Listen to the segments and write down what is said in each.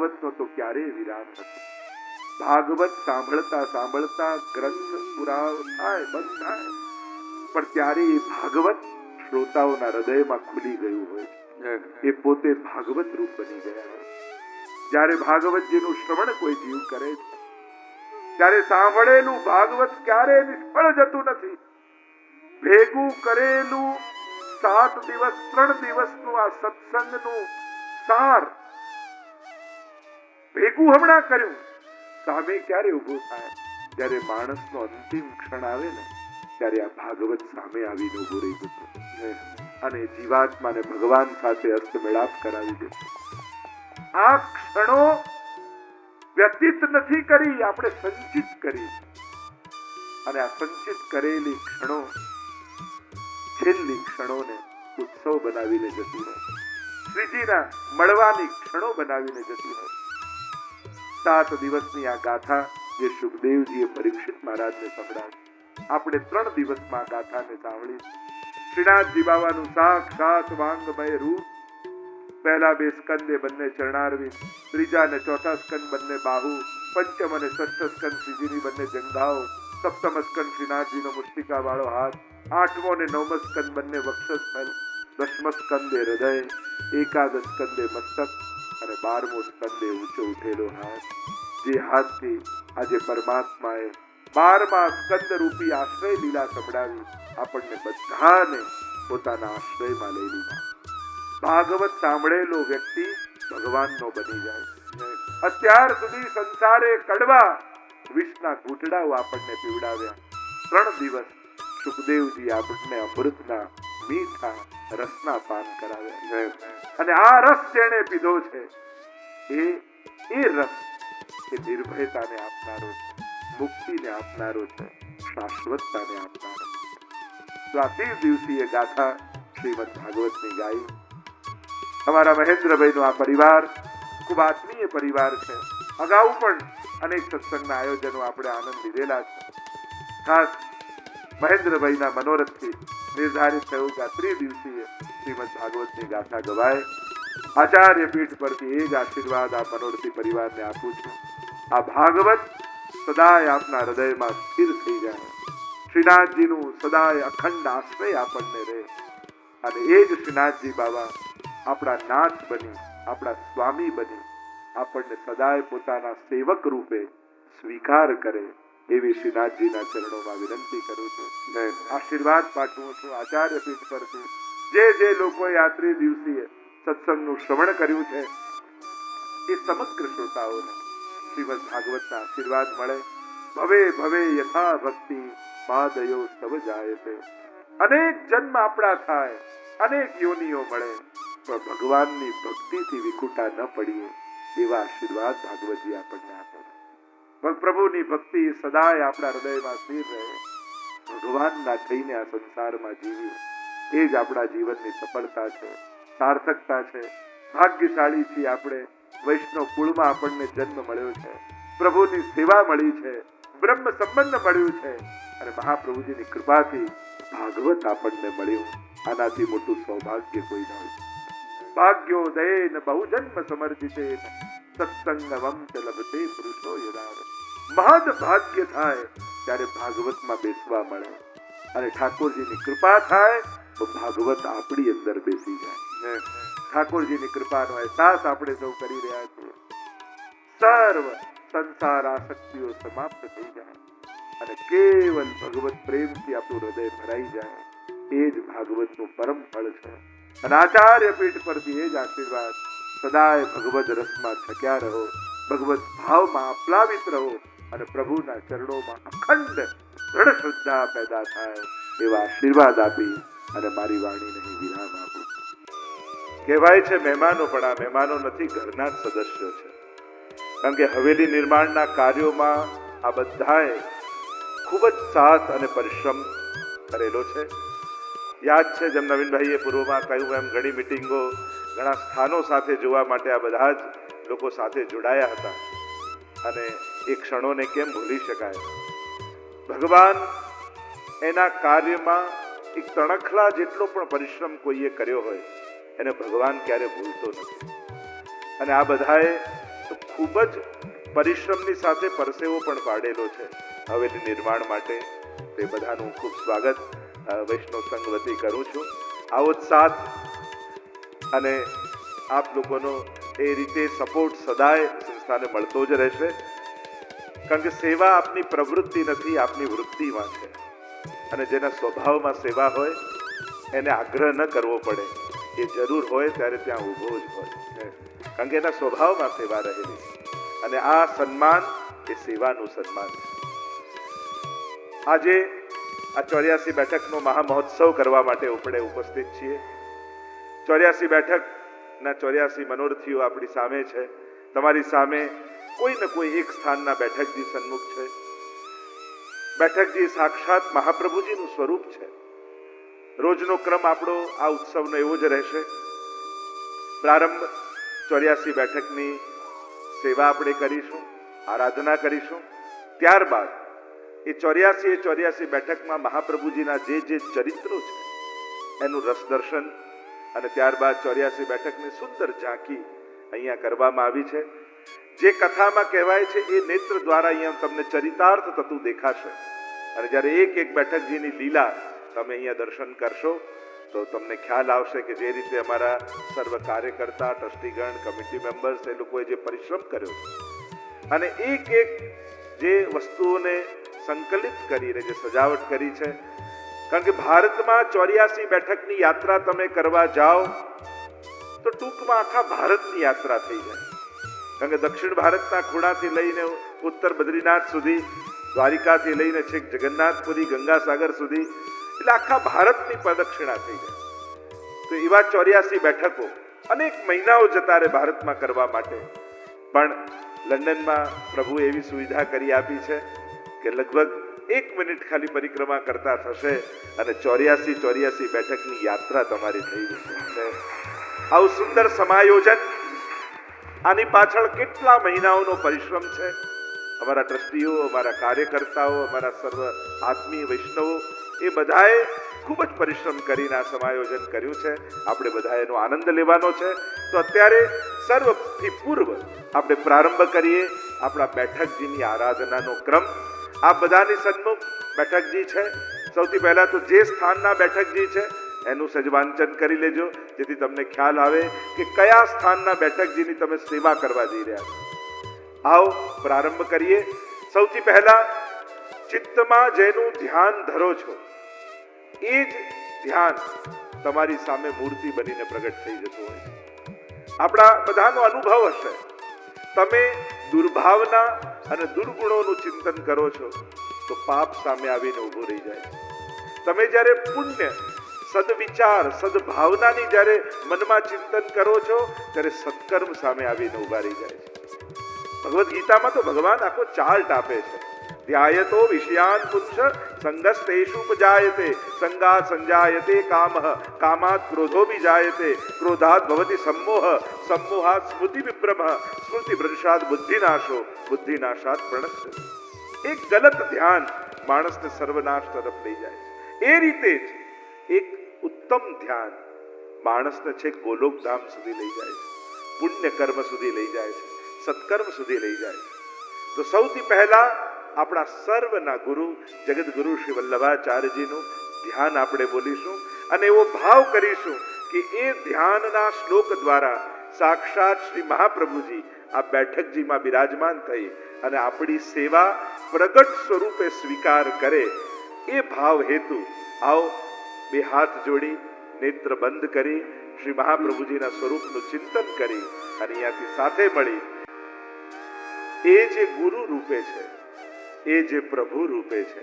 ભાગવતનો તો ક્યારેય વિરામ નથી. ભાગવત સાંભળતા સાંભળતા ગ્રંથ પુરાવ થાય, બંધ થાય, પણ ત્યારે એ ભાગવત શ્રોતાઓના હૃદયમાં ખુલી ગયું હોય, એ પોતે ભાગવત રૂપ બની ગયા હોય. જ્યારે ભાગવતજીનું શ્રવણ કોઈ જીવ કરે છે, ત્યારે સાંભળેલું ભાગવત ક્યારેય નિષ્ફળ જતું નથી. ભેગું કરેલું 7 દિવસ 3 દિવસનું આ સત્સંગનું સાર ભેગું હમણાં કર્યું, સામે ક્યારે ઉભું થાય? જ્યારે માણસનો અંતિમ ક્ષણ આવે ને, ત્યારે આ ભાગવત સામે આવીને ઉભું રહી જતું અને જીવાત્માને ભગવાન સાથે અસ્તમેળાપ કરાવી દેતો. આ ક્ષણો વ્યતીત નથી કરી, આપણે સંચિત કરી, અને આ સંચિત કરેલી ક્ષણો છેલ્લી ક્ષણોને ઉત્સવ બનાવીને જતી રહે, શ્રીજીના મળવાની ક્ષણો બનાવીને જતી રહે. 7 દિવસની આ ગાથા જે સુખદેવજીએ પરીક્ષિત મહારાજને સંભળાવી, આપણે 3 દિવસમાં ગાથાને સાંભળી. શ્રીનાથજી બાવાનું સાક્ષાત વાંગમય રૂપ. પહેલા 2 સ્કંદે બંને ચરણારવિંદ, ત્રીજા અને ચોથા સ્કંદ બંને બાહુ, પંચમ અને ષષ્ઠ સ્કંદ શ્રીજીની બંને જંઘાઓ, સપ્તમ સ્કંદ શ્રીનાથજીનો મુષ્ટિકા વાળો હાથ, 8મો અને 9મો સ્કંદ બંને વક્ષસ્થળ, 10મો સ્કંદે હૃદય, 11 સ્કંદે મસ્તક અને 12મો સ્કંદે ઊંચો ઉઠેલો હાથ. જે હાથથી આજે પરમાત્માએ 12મા સ્કંદ રૂપી આશ્રય લીલા સંભળાવી આપણને બધાને પોતાના આશ્રયમાં લઈ લીધા. ભાગવત સાંભળેલો વ્યક્તિ ભગવાનનો બની જાય. અત્યાર સુધી સંસારે કડવા વિષના ઘૂંટડાઓ આપણને પીવડાવ્યા. 3 દિવસ સુખદેવજી આપણને અમૃતના મીઠા રસના પાન કરાવ્યા, અને આ રસ જેણે પીધો છે એ રસ એ નિર્ભયતાને આપનારો છે, મુક્તિને આપનારો છે, શાશ્વતતાને આપનારો છે. તો આ 30 દિવસીય ગાથા શ્રીમદ ભાગવતની ગાઈ. અમારા મહેન્દ્રભાઈનો આ પરિવાર ખૂબ આત્મીય પરિવાર છે. અગાઉ પણ અનેક સત્સંગના આયોજનો આપણે આનંદ લીધેલા છે. ખાસ મહેન્દ્રભાઈના મનોરથથી નિર્ધારિત થયું કે 30 દિવસીય શ્રીમદ ભાગવતની ગાથા ગવાય. આચાર્ય પીઠ પરથી એ જ આશીર્વાદ આ મનોરથી પરિવારને આપું છું. આ ભાગવત સદાય આપના હૃદયમાં સ્થિર થઈ જાય, શ્રીનાથજીનું સદાય અખંડ આશ્રય આપણને રહે, અને એ જ શ્રીનાથજી બાબા આપણા નાથ બની, આપણા સ્વામી બની આપણને સદાય પોતાના સેવક રૂપે સ્વીકાર કરે, એવી શ્રીનાથજીના ચરણોમાં વિનંતી કરું છું. આશીર્વાદ પાઠવું છું આચાર્ય પીઠ પરથી. જે લોકોએ આ 30 દિવસીય સત્સંગનું શ્રવણ કર્યું છે એ સમગ્ર શ્રોતાઓને શ્રીમદ ભાગવતના આશીર્વાદ મળે. ભવે ભવે યથા ભક્તિ પાદયો સવ જાયતે. અનેક જન્મ આપણા થાય, અનેક યોનિઓ મળે, પણ ભગવાનની ભક્તિથી વિખૂટા ન પડીએ એવા આશીર્વાદ ભાગવતજી આપણને આપે. પ્રભુની ભક્તિ સદાય આપણા હૃદયમાં સ્થિર રહે, ભગવાનના થઈને આ સંસારમાં જીવીએ, એ જ આપણા જીવનની સફળતા છે, સાર્થકતા છે. ભાગ્યશાળી છીએ આપણે, વૈષ્ણવ કુળમાં આપણને જન્મ મળ્યો છે, પ્રભુની સેવા મળી છે, બ્રહ્મ સંબંધ મળ્યું છે, અને મહાપ્રભુજીની કૃપાથી ભાગવત આપણને મળ્યું. આનાથી મોટું સૌભાગ્ય કોઈ ન હોય. ભાગ્યોદયેન બહુજન્મ સમર્જિતેન સત્સંગમં ચ લભતે પુરુષો યદા. મહદ ભાગ્ય થાય ત્યારે ભાગવતમાં બેસવા મળે, અને ઠાકોરજીની કૃપા થાય તો ભાગવત આપણી અંદર બેસી જાય. ઠાકોરજીની કૃપાનો અહેસાસ આપણે સૌ કરી રહ્યા છીએ. સર્વ સંસાર આસક્તિઓ સમાપ્ત થઈ જાય અને કેવલ ભગવત પ્રેમથી આપણું હૃદય ભરાઈ જાય, એ જ ભાગવતનું પરમ ફળ છે. અને આચાર્ય પીઠ પરથી એ જ આશીર્વાદ. સદાય ભગવદ રસમાં છક્યા રહો, ભગવત ભાવમાં આપ્લાવિત રહો, અને પ્રભુના ચરણોમાં અખંડ દ્રઢ શ્રદ્ધા પેદા થાય એવા આશીર્વાદ આપી અને મારી વાણીને વિરામ આપું. કહેવાય છે મહેમાનો, પણ આ મહેમાનો નથી, ઘરના જ સદસ્યો છે. કારણ કે હવેલી નિર્માણના કાર્યોમાં આ બધાએ ખૂબ જ સાથ અને પરિશ્રમ કરેલો છે. યાદ છે જેમ નવીનભાઈએ પૂર્વમાં કહ્યું એમ, ઘણી મિટિંગો, ઘણા સ્થાનો સાથે જોવા માટે આ બધા જ લોકો સાથે જોડાયા હતા, અને એ ક્ષણોને કેમ ભૂલી શકાય. ભગવાન એના કાર્યમાં એક તણખલા જેટલો પણ પરિશ્રમ કોઈએ કર્યો હોય એને ભગવાન ક્યારે ભૂલતો નથી. અને આ બધાએ તો ખૂબ જ પરિશ્રમની સાથે પરસેવો પણ પાડેલો છે હવેલી નિર્માણ માટે. તે બધાનું ખૂબ સ્વાગત વૈષ્ણવ સંઘ વતી કરું છું. આવો જ સાથ અને આપ લોકોનો એ રીતે સપોર્ટ સદાય સંસ્થાને મળતો જ રહેશે, કારણ કે સેવા આપની પ્રવૃત્તિ નથી, આપની વૃત્તિમાં છે. અને જેના સ્વભાવમાં સેવા હોય એને આગ્રહ ન કરવો પડે, એ જરૂર હોય ત્યારે ત્યાં ઊભો જ હોય, કારણ કે એના સ્વભાવમાં સેવા રહેલી. અને આ સન્માન એ સેવાનું સન્માન છે. આજે આ 84 બેઠકનો મહામહોત્સવ કરવા માટે આપણે ઉપસ્થિત છીએ. 84 બેઠકના 84 મનોરથીઓ આપણી સામે છે. તમારી સામે કોઈ ને કોઈ એક સ્થાનના બેઠકજી સન્મુખ છે. બેઠકજી સાક્ષાત મહાપ્રભુજીનું સ્વરૂપ છે. રોજનો ક્રમ આપણો આ ઉત્સવનો એવો જ રહેશે. પ્રારંભ 84 બેઠકની સેવા આપણે કરીશું, આરાધના કરીશું. ત્યારબાદ એ 84 બેઠકમાં મહાપ્રભુજીના જે ચરિત્રો છે એનું રસ દર્શન અને ત્યારબાદ 84 બેઠકની સુંદર ઝાંકી અહીંયા કરવામાં આવી છે. જે કથામાં કહેવાય છે એ નેત્ર દ્વારા અહીંયા તમને ચરિતાર્થ થતું દેખાશે. અને જ્યારે એક એક બેઠકજીની લીલા તમે અહીંયા દર્શન કરશો તો તમને ખ્યાલ આવશે કે જે રીતે અમારા સર્વ કાર્યકર્તા, ટ્રસ્ટીગણ, કમિટી મેમ્બર્સ એ લોકોએ જે પરિશ્રમ કર્યો છે અને એક એક જે વસ્તુઓને સંકલિત કરીને જે સજાવટ કરી છે. કારણ કે ભારતમાં 84 બેઠકની યાત્રા તમે કરવા જાઓ તો ટૂંકમાં આખા ભારતની યાત્રા થઈ જાય. કારણ કે દક્ષિણ ભારતના ખૂણાથી લઈને ઉત્તર બદ્રીનાથ સુધી, દ્વારિકાથી લઈને છેક જગન્નાથપુરી, ગંગાસાગર સુધી, એટલે આખા ભારતની પ્રદક્ષિણા થઈ જાય. તો એવા 84 બેઠકો અનેક મહિનાઓ જતા રહે ભારતમાં કરવા માટે. પણ લંડનમાં પ્રભુ એવી સુવિધા કરી આપી છે કે લગભગ 1 મિનિટ ખાલી પરિક્રમા કરતા થશે અને 84 બેઠકની યાત્રા તમારી થઈ જશે. આવું સુંદર સમાયોજન, આની પાછળ કેટલા મહિનાઓનો પરિશ્રમ છે. અમારા ટ્રસ્ટીઓ, અમારા કાર્યકર્તાઓ, અમારા સર્વ આત્મીય વૈષ્ણવો એ બધાએ ખૂબ જ પરિશ્રમ કરીને આ સમાયોજન કર્યું છે. આપણે બધા એનો આનંદ લેવાનો છે. તો અત્યારે સર્વથી પૂર્વ આપણે પ્રારંભ કરીએ આપણા બેઠકજીની આરાધનાનો ક્રમ. આ બધાની સન્મુખ બેઠકજી છે. સૌથી પહેલા તો જે સ્થાનના બેઠકજી છે એનું સજવાંચન કરી લેજો, જેથી તમને ખ્યાલ આવે કે કયા સ્થાનના બેઠકજીની તમે સેવા કરવા જઈ રહ્યા છો. આવો પ્રારંભ કરીએ. સૌથી પહેલા ચિત્તમાં જેનું ધ્યાન ધરો છો એ જ ધ્યાન તમારી સામે મૂર્તિ બનીને પ્રગટ થઈ જતું હોય. આપણા બધાનો અનુભવ હશે, તમે દુર્ભાવના અને દુર્ગુણોનું ચિંતન કરો છો તો પાપ સામે આવીને ઊભું રહી જાય છે. તમે જ્યારે પુણ્ય, સદવિચાર, સદભાવનાની જ્યારે મનમાં ચિંતન કરો છો ત્યારે સત્કર્મ સામે આવીને ઊભા રહી જાય છે. ભગવદ્ ગીતામાં તો ભગવાન આખો ચાર્ટ આપે છે. ધ્યાયતો વિષયાન પુરુષ સંગસ્તેષુ ઉપજાયતે, સંગાત સંજાયતે કામઃ, કામાત ક્રોધો વિજાયતે, ક્રોધાત ભવતિ સમ્મોહ, સમ્મોહાત સ્મૃતિ વિભ્રમઃ, સ્મૃતિ ભ્રંશાત બુદ્ધિનાશો, બુદ્ધિનાશાત પ્રણશ્યતિ. એક ગલત ધ્યાન માણસને સર્વનાશ તરફ લઈ જાય છે. એ રીતે જ એક ઉત્તમ ધ્યાન માણસને છેક ગોલોકધામ સુધી લઈ જાય છે, પુણ્ય કર્મ સુધી લઈ જાય છે, સત્કર્મ સુધી લઈ જાય છે. તો સૌથી પહેલા આપણા સર્વના ગુરુ જગતગુરુ શ્રી વલ્લભાચાર્યજીનું ધ્યાન આપણે બોલીશું અને એવો ભાવ કરીશું કે એ ધ્યાનના શ્લોક દ્વારા સાક્ષાત શ્રી મહાપ્રભુજી આ બેઠકજીમાં બિરાજમાન થઈ અને આપણી સેવા પ્રગટ સ્વરૂપે સ્વીકાર કરે. એ ભાવ હેતુ આવો બે હાથ જોડી, નેત્ર બંધ કરી, શ્રી મહાપ્રભુજીના સ્વરૂપનું ચિંતન કરી અને અહીંયાથી સાથે મળી એ જે ગુરુ રૂપે છે, એ જે પ્રભુ રૂપે છે,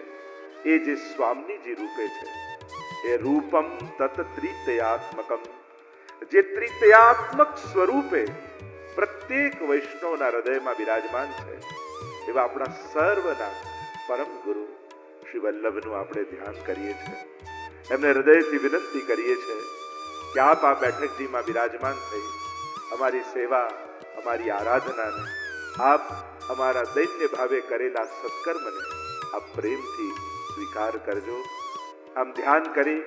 એ જે સ્વામીજી રૂપે છે, એ રૂપમ તત ત્રિતયાત્મકમ, જે ત્રિતયાત્મક સ્વરૂપે પ્રત્યેક વૈષ્ણવના હૃદયમાં બિરાજમાન છે એવા આપણા સર્વના પરમ ગુરુ શ્રી વલ્લભનું આપણે ધ્યાન કરીએ છીએ. એમને હૃદયથી વિનંતી કરીએ છીએ કે આપ આ બેઠકજીમાં બિરાજમાન થઈ અમારી સેવા, અમારી આરાધનાને, આપ અમારા દૈન્ય ભાવે કરેલા સત્કર્મને આપ પ્રેમથી સ્વીકાર કરજો. આમ ધ્યાન કરી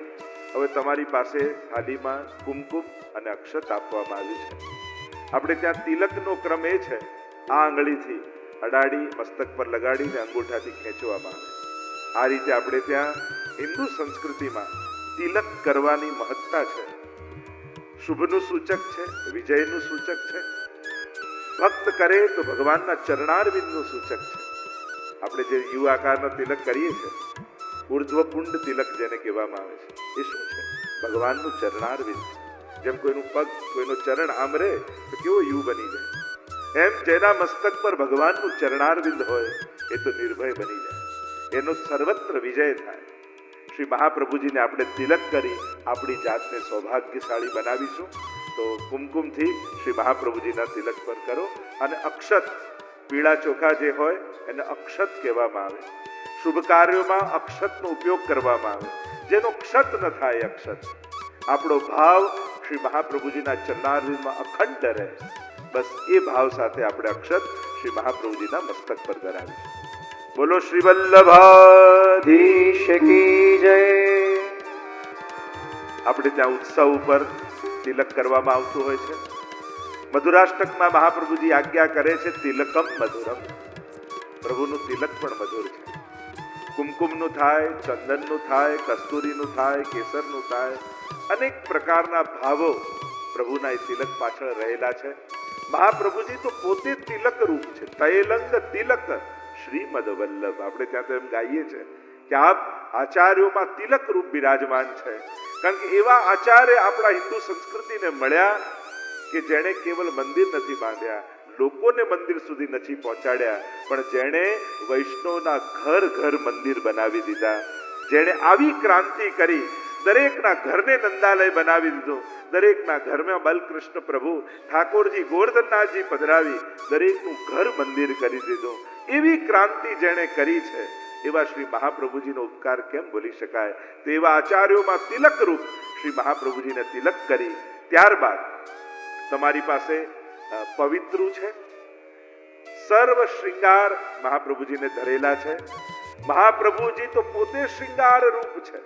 હવે તમારી પાસે થાળીમાં કુમકુમ અને અક્ષત આપવામાં આવ્યું છે. આપણે ત્યાં તિલકનો ક્રમ એ છે આ આંગળીથી અડાડી મસ્તક પર લગાડીને અંગૂઠાથી ખેંચવામાં આવે. આ રીતે આપણે ત્યાં હિન્દુ સંસ્કૃતિમાં તિલક કરવાની મહત્તા છે. શુભનું સૂચક છે, વિજયનું સૂચક છે. ભક્ત કરે તો ભગવાનના ચરણારવિંદનું સૂચક છે. આપણે જે યુ આકારનો તિલક કરીએ છીએ, ઉર્ધ્વપુંડ તિલક જેને કહેવામાં આવે છે, એ શું છે? ભગવાનનું ચરણારવિંદ. જેમ કોઈનું પગ, કોઈનું ચરણ આમ રહે તો કેવો યુ બની જાય, એમ જેના મસ્તક પર ભગવાનનું ચરણારવિંદ હોય એ તો નિર્ભય બની જાય, એનો સર્વત્ર વિજય થાય. શ્રી મહાપ્રભુજીને આપણે તિલક કરી આપણી જાતને સૌભાગ્યશાળી બનાવીશું. તો કુમકુમથી શ્રી મહાપ્રભુજીના તિલક પર કરો. અને અક્ષત, પીળા ચોખા જે હોય એને અક્ષત કહેવામાં આવે. શુભ કાર્યોમાં અક્ષતનો ઉપયોગ કરવામાં આવે. જેનો ક્ષત ન થાય અક્ષત. આપણો ભાવ શ્રી મહાપ્રભુજીના ચરણારવિંદમાં અખંડ રહે, બસ એ ભાવ સાથે આપણે અક્ષત શ્રી મહાપ્રભુજીના મસ્તક પર ધરાવીશું. બોલો શ્રી વલ્લભાધીશ કી જય. આપણે ત્યાં ઉત્સવ ઉપર તિલક કરવામાં આવતું હોય છે. મધુરાષ્ટકમાં મહાપ્રભુજી આજ્ઞા કરે છે, તિલકમ મધુરમ. પ્રભુનું તિલક પણ મધુર છે. કુમકુમનું થાય, ચંદનનું થાય, કસ્તુરીનું થાય, કેસરનું થાય, અનેક પ્રકારના ભાવો પ્રભુના એ તિલક પાછળ રહેલા છે. મહાપ્રભુજી તો પોતે તિલક રૂપ છે. તૈલંગ તિલક શ્રીમદ વલ્લભ. આપણે ત્યાં તો એમ ગાઈએ છે કે આપ આચાર્યોમાં તિલક રૂપ બિરાજમાન છે. કારણ કે એવા આચાર્ય આપણા હિન્દુ સંસ્કૃતિને મળ્યા કે જેણે કેવલ મંદિર નથી બાંધ્યા, લોકોને મંદિર સુધી નથી પહોંચાડ્યા, પણ જેણે વૈષ્ણવના ઘર ઘર મંદિર બનાવી દીધા. જેણે આવી ક્રાંતિ કરી, દરેકના ઘરને નંદાલય બનાવી દીધું. દરેકના ઘરમાં બલકૃષ્ણ પ્રભુ, ઠાકોરજી, ગોવર્ધનનાથજી પધરાવી દરેકનું ઘર મંદિર કરી દીધું. એવી ક્રાંતિ જેણે કરી છે, એવા શ્રી મહાપ્રભુજીનો ઉપકાર કેમ ભૂલી શકાય? તો એવા આચાર્યોમાં તિલક રૂપ શ્રી મહાપ્રભુજીને તિલક કરી. ત્યારબાદ તમારી પાસે પવિત્રું છે. સર્વ શ્રૃંગાર મહાપ્રભુજીને ધરેલા છે. મહાપ્રભુજી તો પોતે શ્રૃંગાર રૂપ છે.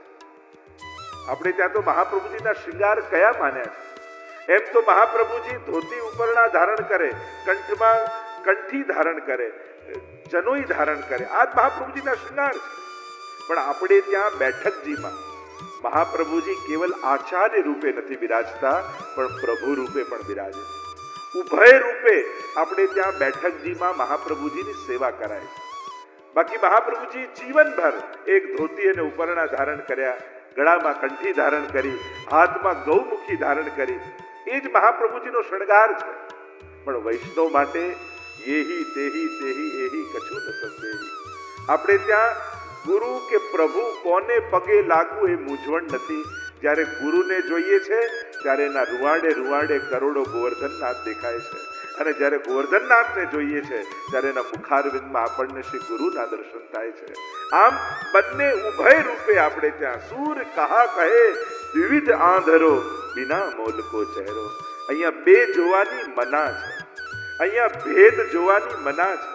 આપણે ત્યાં તો મહાપ્રભુજીના શ્રૃંગાર કયા માન્યા છે? એમ તો મહાપ્રભુજી ધોતી ઉપરણા ધારણ કરે, કંઠમાં કંઠી ધારણ કરે, જનોઈ ધારણ કરે. આ જ મહાપ્રભુજીના શ્રૃંગાર છે. પણ આપણે ત્યાં બેઠકજીમાં મહાપ્રભુજી કેવલ આચાર્ય રૂપે નથી બિરાજતા, પણ પ્રભુ રૂપે પણ બિરાજે છે. ઉભય રૂપે આપણે ત્યાં બેઠકજીમાં મહાપ્રભુજીની સેવા કરાય છે. બાકી મહાપ્રભુજી જીવનભર એક ધોતી અને ઉપરણા ધારણ કર્યા, ગળામાં કંઠી ધારણ કરી, હાથમાં ગૌમુખી ધારણ કરી. એ જ મહાપ્રભુજીનો શણગાર છે. પણ વૈષ્ણવ માટે યેહી તેહી તેહી એહી કછું ન સંદેહી. આપણે ત્યાં ગુરુ કે પ્રભુ કોને પગે લાગવું એ મૂંઝવણ નથી. જ્યારે ગુરુને જોઈએ છે ત્યારે એના રૂવાડે રૂવાડે કરોડો ગોવર્ધનનાથ દેખાય છે. અને જ્યારે ગોવર્ધનનાથને જોઈએ છે ત્યારે એના મુખારવિંદમાં આપણને શ્રી ગુરુના દર્શન થાય છે. આમ બંને ઉભય રૂપે આપણે ત્યાં સૂર કહા કહે વિવિધ આંધરો બિના મોલકો ચહેરો. અહીંયા બે જોવાની મના છે, અહીંયા ભેદ જોવાની મના છે.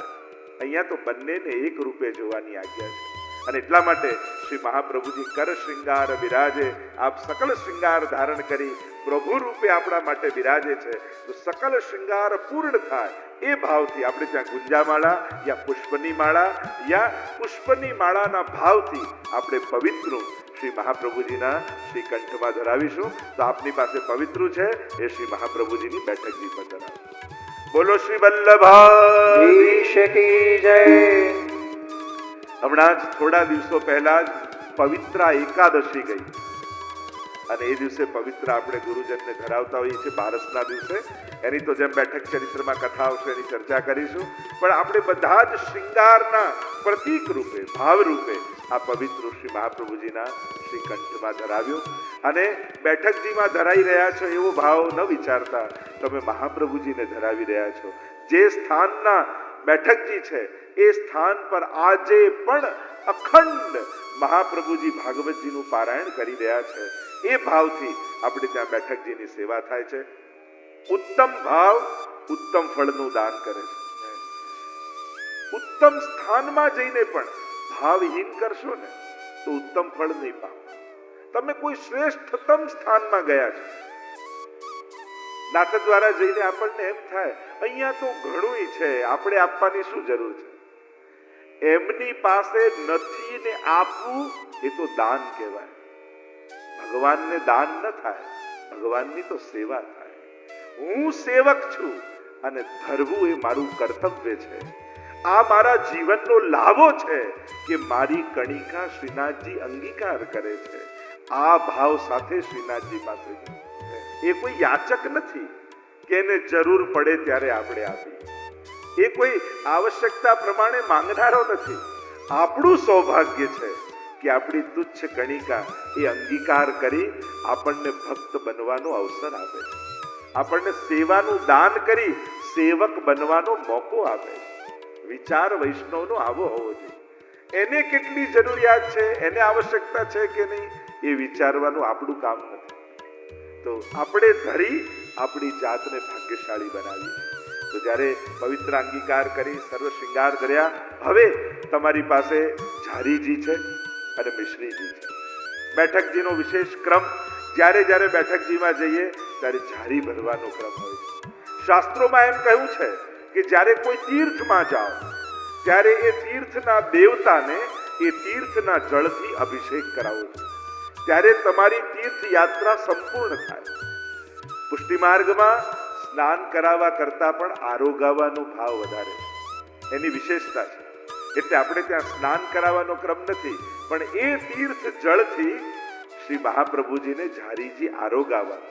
અહીંયા તો બંનેને એક રૂપે જોવાની આજ્ઞા છે. અને એટલા માટે શ્રી મહાપ્રભુજી કર શ્રૃંગાર બિરાજે. આપ સકલ શ્રૃંગાર ધારણ કરી પ્રભુ રૂપે આપણા માટે બિરાજે છે. તો સકલ શ્રૃંગાર પૂર્ણ થાય એ ભાવથી આપણે ત્યાં ગુંજામાળા યા પુષ્પની માળા યા પુષ્પની માળાના ભાવથી આપણે પવિત્ર શ્રી મહાપ્રભુજીના શ્રી કંઠમાં ધરાવીશું. તો આપની પાસે પવિત્ર છે એ શ્રી મહાપ્રભુજીની બેઠકજી પર ધરાવીશું. બોલો શ્રી વલ્લભાધીશ કી જય. હમણાં જ થોડા દિવસો પહેલા જ પવિત્રા એકાદશી ગઈ અને એ દિવસે પવિત્ર આપણે ગુરુજનને ધરાવતા હોઈએ છીએ બારસના દિવસે. એની તો જેમ બેઠક ચરિત્રમાં કથા આવશે એની ચર્ચા કરીશું. પણ આપણે બધા જ શ્રૃંગારના પ્રતીક રૂપે, ભાવ રૂપે આ પવિત્ર શ્રી મહાપ્રભુજીના શ્રી કંઠમાં ધરાવ્યો. અને બેઠકજીમાં ધરાઈ રહ્યા છો એવો ભાવ ન વિચારતા તમે મહાપ્રભુજીને ધરાવી રહ્યા છો. જે સ્થાનના બેઠકજી છે એ સ્થાન પર આજે પણ અખંડ મહાપ્રભુજી ભાગવતજીનું પારાયણ કરી રહ્યા છે. એ ભાવથી આપણે ત્યાં બેઠકજીની સેવા થાય છે. ઉત્તમ ભાવ ઉત્તમ ફળનું દાન કરે છે. ઉત્તમ સ્થાનમાં જઈને પણ ભાવહીન કરશો ને તો ઉત્તમ ફળ નહીં પામો. તમે કોઈ શ્રેષ્ઠતમ સ્થાનમાં ગયા છો, નાથ દ્વારા જઈને આપણને એમ થાય અહીંયા તો ઘણું છે, આપણે આપવાની શું જરૂર છે? એમની પાસે નથી ને આપવું એ તો દાન કહેવાય. ભગવાનને દાન ન થાય, ભગવાનની તો સેવા થાય. હું સેવક છું અને ધરવું એ મારું કર્તવ્ય છે. આ મારા જીવનનો લાવો છે કે મારી કણિકા શ્રીનાથજી અંગીકાર કરે છે. આ ભાવ સાથે શ્રીનાથજી પાસે એ કોઈ યાચક નથી કે એને જરૂર પડે ત્યારે આપણે આપીએ. એ કોઈ આવશ્યકતા પ્રમાણે માંગનારો નથી. આપણું સૌભાગ્ય છે કે આપણી તુચ્છ કણિકા એ અંગીકાર કરી આપણને ભક્ત બનવાનો અવસર આપે છે. આપણને સેવાનું દાન કરી સેવક બનવાનો મોકો આપે છે. વિચાર વૈષ્ણવનો આવો હોવો જોઈએ. એને કેટલી જરૂરિયાત છે, એને આવશ્યકતા છે કે નહીં, એ વિચારવાનું આપણું કામ નથી. તો આપણે ધરી આપણી જાતને ભાગ્યશાળી બનાવીએ. તો જ્યારે પવિત્ર અંગીકાર કરી સર્વ શૃંગાર ધર્યા, હવે તમારી પાસે ઝારીજી છે અને મિશ્રીજી છે. બેઠકજીનો વિશેષ ક્રમ, જ્યારે જ્યારે બેઠકજીમાં જઈએ ત્યારે ઝારી ભરવાનો ક્રમ હોય છે. શાસ્ત્રોમાં એમ કહ્યું છે કે જ્યારે કોઈ તીર્થમાં જાઓ ત્યારે એ તીર્થના દેવતાને એ તીર્થના જળથી અભિષેક કરાવો છો, ત્યારે તમારી તીર્થ યાત્રા સંપૂર્ણ થાય. પુષ્ટિ માર્ગમાં સ્નાન કરાવવા કરતા પણ આરોગાવાનો ભાવ વધારે છે, એની વિશેષતા છે. એટલે આપણે ત્યાં સ્નાન કરાવવાનો ક્રમ નથી, પણ એ તીર્થ જળથી શ્રી મહાપ્રભુજીને ઝારીજી આરોગાવા,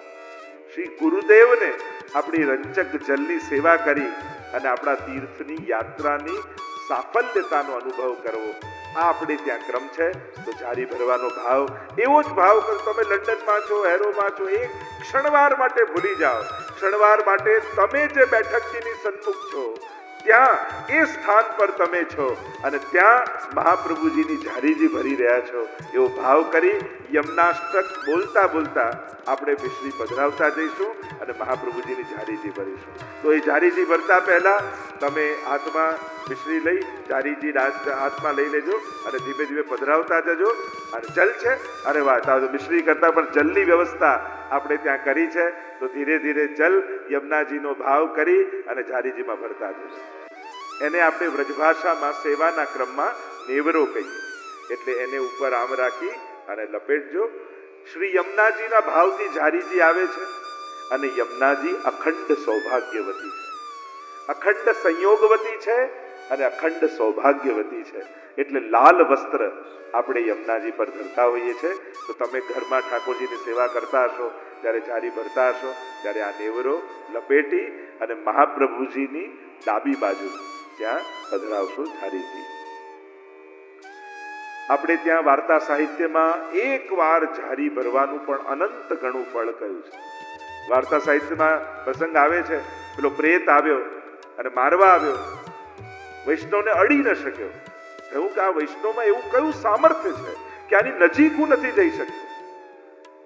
શ્રી ગુરુદેવને આપણી રંચક જલની સેવા કરી અને આપણા તીર્થની યાત્રાની સાફલ્યતાનો અનુભવ કરવો, આ આપણે ત્યાં ક્રમ છે. તો ઝારી ભરવાનો ભાવ, એવો જ ભાવ કે તમે લંડનમાં છો, હેરોમાં છો, એક ક્ષણવાર માટે ભૂલી જાઓ. ક્ષણવાર માટે તમે જે બેઠકજીની સન્મુખ છો ત્યાં એ સ્થાન પર તમે છો અને ત્યાં મહાપ્રભુજીની ઝારીજી ભરી રહ્યા છો, એવો ભાવ કરી યમનાષ્ટક બોલતા બોલતા આપણે મિશ્રી પધરાવતા જઈશું અને મહાપ્રભુજીની ઝારીજી ભરીશું. તો એ ઝારીજી ભરતા પહેલા તમે હાથમાં મિશ્રી લઈ ઝારીજી હાથમાં લઈ લેજો અને ધીમે ધીમે પધરાવતા જજો. અને જલ છે, અરે વાહ, મિશ્રી કરતા પણ જલની વ્યવસ્થા આપણે ત્યાં કરી છે. તો ધીરે ધીરે જલ યમુનાજીનો ભાવ કરી અને ઝારીજીમાં ભરતા જજો. એને આપણે વ્રજભાષામાં સેવાના ક્રમમાં નેવરો કહીએ. એટલે એને ઉપર આમ રાખી અને લપેટજો. શ્રી યમુનાજીના ભાવથી ઝારીજી આવે છે અને યમુનાજી અખંડ સૌભાગ્યવતી છે, અખંડ સંયોગવતી છે અને અખંડ સૌભાગ્યવતી છે. એટલે લાલ વસ્ત્ર આપણે યમુનાજી પર ધરતા હોઈએ છીએ. તો તમે ઘરમાં ઠાકોરજીની સેવા કરતા હશો ત્યારે ઝારી ભરતા હશો ત્યારે આ નેવરો લપેટી અને મહાપ્રભુજીની ડાબી બાજુ ત્યાં પધરાવશો ઝારીજી. આપણે ત્યાં વાર્તા સાહિત્યમાં એક વાર ઝારી ભરવાનું પણ અનંત ઘણું ફળ કહ્યું છે. વાર્તા સાહિત્યમાં પ્રસંગ આવે છે, પેલો પ્રેત આવ્યો અને મારવા આવ્યો, વૈષ્ણવને અડી ન શક્યો. કહ્યું કે આ વૈષ્ણવમાં એવું કયું સામર્થ્ય છે કે આની નજીક હું નથી જઈ શકતો.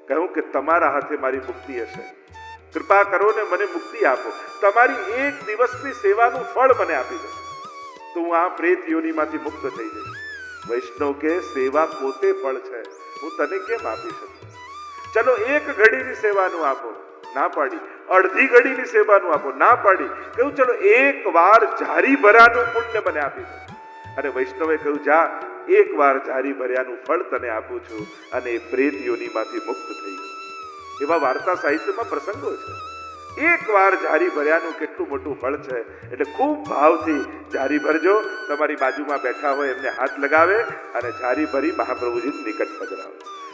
કહ્યું કે તમારા હાથે મારી મુક્તિ હશે, કૃપા કરો ને મને મુક્તિ આપો, તમારી એક દિવસની સેવાનું ફળ મને આપી દો તો હું આ પ્રેત યોનિમાંથી મુક્ત થઈ જઈશ. વૈષ્ણવ કે સેવા પોતે ફળ છે, હું તને કેમ આપી શકું? ચલો એક ઘડીની સેવાનું આપો, ના પાડી. અડધી ઘડીની સેવાનું આપો, ના પાડી. કહ્યું ચલો એક વાર ઝારી ભરાનું પુણ્ય મને આપી દો. અને વૈષ્ણવે કહ્યું જા, એક વાર ઝારી ભર્યાનું ફળ તને આપું છું. અને એ પ્રેત યોનિમાંથી મુક્ત થઈ ગયો. એવા વાર્તા સાહિત્યમાં પ્રસંગો છે. એક વાર ઝારી ભર્યાનું કેટલું મોટું ફળ છે. એટલે ખૂબ ભાવથી ઝારી ભરજો. તમારી બાજુમાં બેઠા હોય એમને હાથ લગાવે અને ઝારી ભરી મહાપ્રભુજીની નિકટ પધરાવો.